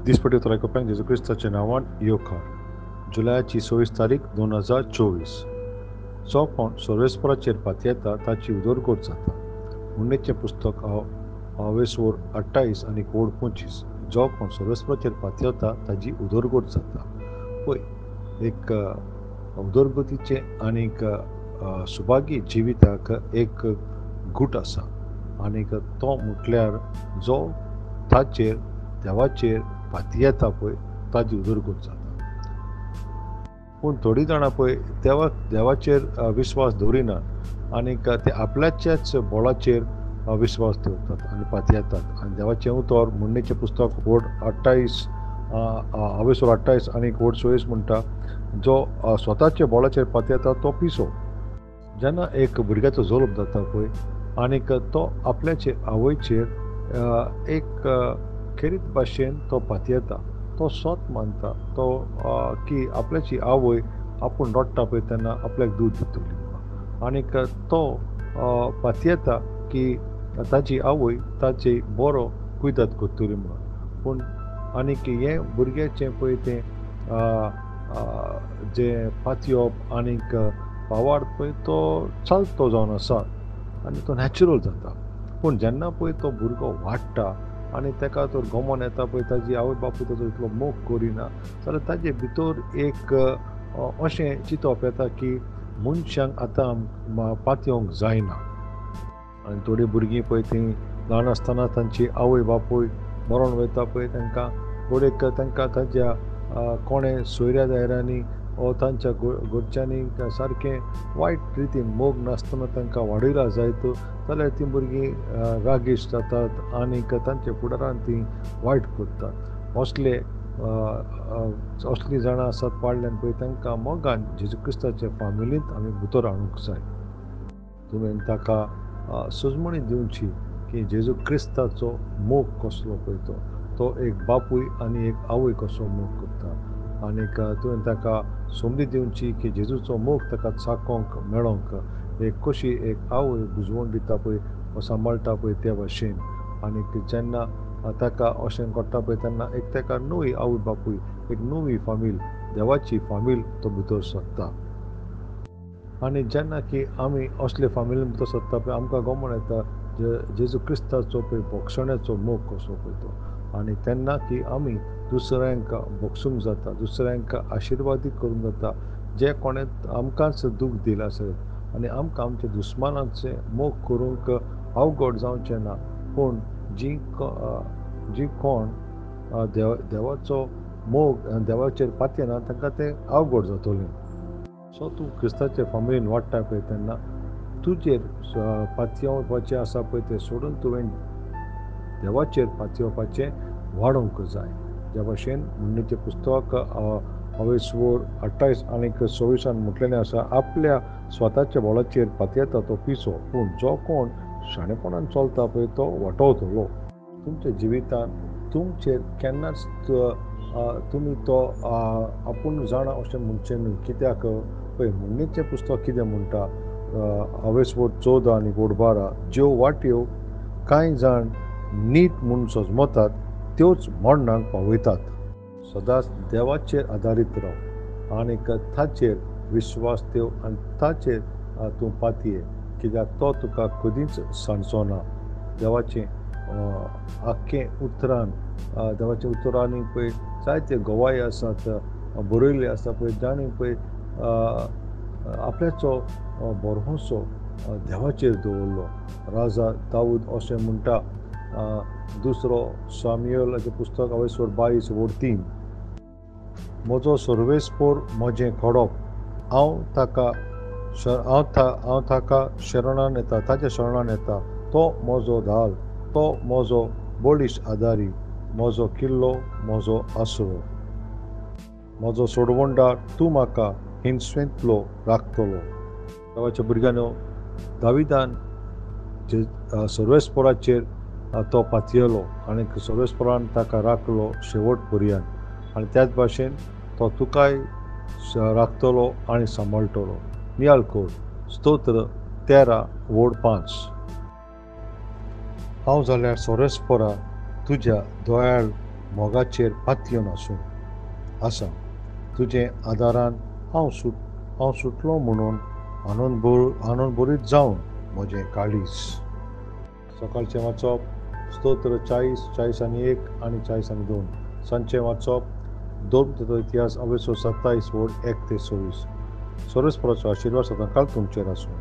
दिसपट्टी तोलायकोप्यांक जेजू क्रिस्ताच्या नांवान येवकार. जुलयाची 26 तारीख 2024. जो कोण सर्वेस्पराचेर पात येता ताची उदरगत जाता. मुन्नेचें पुस्तक वेसवोर 28 आनी कोड 25. जो कोण सर्वेस्पराचेर पात येता ताची उदरगत जाता. पळय, एक उदरगतीचे आनीक सुभागी जिविताक एक गूट आसा, आनीक तो म्हटल्यार जो ताचेर देवाचेर पात येता पळय ताची उदरगत जाता. पूण थोडीं जाणां पळय देवाचेर विस्वास दवरिनात आनीक ते आपल्याच्याच बळाचेर विस्वास दवरतात आनी पात येतात. आनी देवाचें उतर मुन्नेचें पुस्तक वोड 28 वेसवोर 28 आनी वोड 26 म्हणटा, जो स्वताच्या बळाचेर पात येता तो पिसो. जेन्ना एक भुरग्याचो जल्म जाता पळय आनीक तो आपल्याचे आवयचेर एक खेरीत भाशेन तो पात येता, तो स्वत मानता तो की आपल्याची आवय आपूण रडटा पळय तेन्ना आपल्याक दूद दितली म्हणून. आनीक तो पात येता की ताची आवय ताची बरो कुयदाद करतली म्हणून. पूण आनीक हें भुरग्याचें पळय तें जें पात येवप आनीक पावार्द पळय तो चलतो जावन आसा आनी तो नॅचरल जाता. पूण जेन्ना पळय तो भुरगो वाडटा आनी ताका तर गमोन येता पळय ताजी आवय बापूय ताजो इतलो मोग करिना, जाल्यार ताजे भितर एक अशें चिंतप येता की मनशांक आतां पात येवंक जायना. आनी थोडीं भुरगीं पळय तीं ल्हान आसतना तांची आवय बापूय मरोन वयता पळय, तांकां घोडेक तांकां तांच्या कोणें सोयऱ्या दायऱ्यांनी वो तांच्या घरच्यांनी सारकें वायट रितीन मोग नासतना तांकां वाडयला जायत, जाल्यार तीं भुरगीं रागीश जातात आनीक तांच्या फुडारान तीं वायट करतात. असलीं जाणां आसात पाळल्यान पळय तांकां मोगान जेजू क्रिस्ताच्या फामिलींत आमी भितर हाडूंक जाय. तुवें ताका सुजमणी दिवची की जेजू क्रिस्ताचो मोग कसलो पळय तो एक बापूय आनी एक आवय कसो मोग करता. आनीक तुवें ताका समजी दिवची की जेजूचो मोग ताका चाकोंक मेळोंक एक कशी एक आवय बुजवण दिता पळय वा सांबाळटा पळय त्या भाशेन. आनीक जेन्ना ताका अशें घडटा पळय तेन्ना एक ताका नवी आवय बापूय, एक नवी फामील, देवाची फामील तो भितर सोदता. आनी जेन्ना की आमी असले फामिलीन भितर सोदता पळय आमकां गमोन येता जेजू क्रिस्ताचो पळय भोगसण्याचो मोग कसो पळय तो. आनी तेन्ना की आमी दुसऱ्यांक भोगसूंक जाता, दुसऱ्यांक आशिर्वादी करूंक जाता, जे कोणें आमकांच दूख दिलां आसत. आनी आमकां आमच्या दुस्मानांचें मोग करूंक अवघड जावचें ना. पूण जी कोण देवाचो मोग देवाचेर पात येना तांकां तें अवघड जातलें. सो तूं क्रिस्ताच्या फामिलीन वाडटा पळय तेन्ना तुजेर पात येवपाचें आसा पळय तें सोडून तुवें देवाचेर पात येवपाचें वाडोवंक जाय. ज्या भाशेन मुन्नेचें पुस्तक वेसवोर 28 आनीक 26 म्हटलेलें आसा, आपल्या स्वताच्या बळाचेर पात येता तो पिसो, पूण जो कोण शाणेपणान चलता पळय तो वाटवतलो. तुमच्या जिवितान तुमचेर केन्नाच तुमी तो आपूण जाणा अशें म्हणचें न्हय. कित्याक पळय मुन्नेचें पुस्तक कितें म्हणटा, वेसवोर 14 आनी वोड 12, ज्यो वाट्यो कांय जाण नीट म्हूण सजमतात त्योच मरणाक पावयतात. सदांच देवाचेर आदारीत राव आनीक ताचेर विश्वास देव आनी ताचेर तूं पात ये, कित्याक तो तुका कदींच सांडचो ना. देवाचें आख्खें उतरान देवाच्या उतरांनी पळय जायते गवाय आसात बरयल्ले आसा पळय, जाणी पळय आपल्याचो भरवंसो देवाचेर दवरलो. राजा दाऊद अशें म्हणटा, दुसरो सामुएलाचें पुस्तक वेसवोर 22 वोड 3, म्हजो सर्वेस्पोर म्हजें खडप, हांव ताका शरणान येता, ताच्या शरणान येता. तो म्हजो धाल, तो म्हजो बळीश आदारी, म्हजो किल्लो, म्हजो आसरो. म्हजो सोडवंदार, तूं म्हाका हिंसवेंतलो राखतलो. देवाच्या भुरग्यानो, दाविदान सर्वेस्पोराचेर तो पात येयलो आनी सर्वेस्पोरान ताका राखलो शेवट पर्यंत. आनी त्याच भाशेन तो तुकाय राखतलो आनी सांबाळटलो. नियाळ कर. स्तोत्र 13 वोड 5. हांव जाल्यार सर्वेस्पोरा तुज्या दोयाळ मोगाचेर पातयेवन आसा तुजे आदारान हांव सुटलो म्हणून आनंद भरीत जावन म्हजें काळीज. सकाळचें वाचप स्तोत्र 40 आनी 1 आनी 40 आनी 2. सांजचें वाचप 2 इतिहास 27 1 ते 26. सर्वेस्पराचो आशिर्वाद सदां काळ तुमचेर आसूं.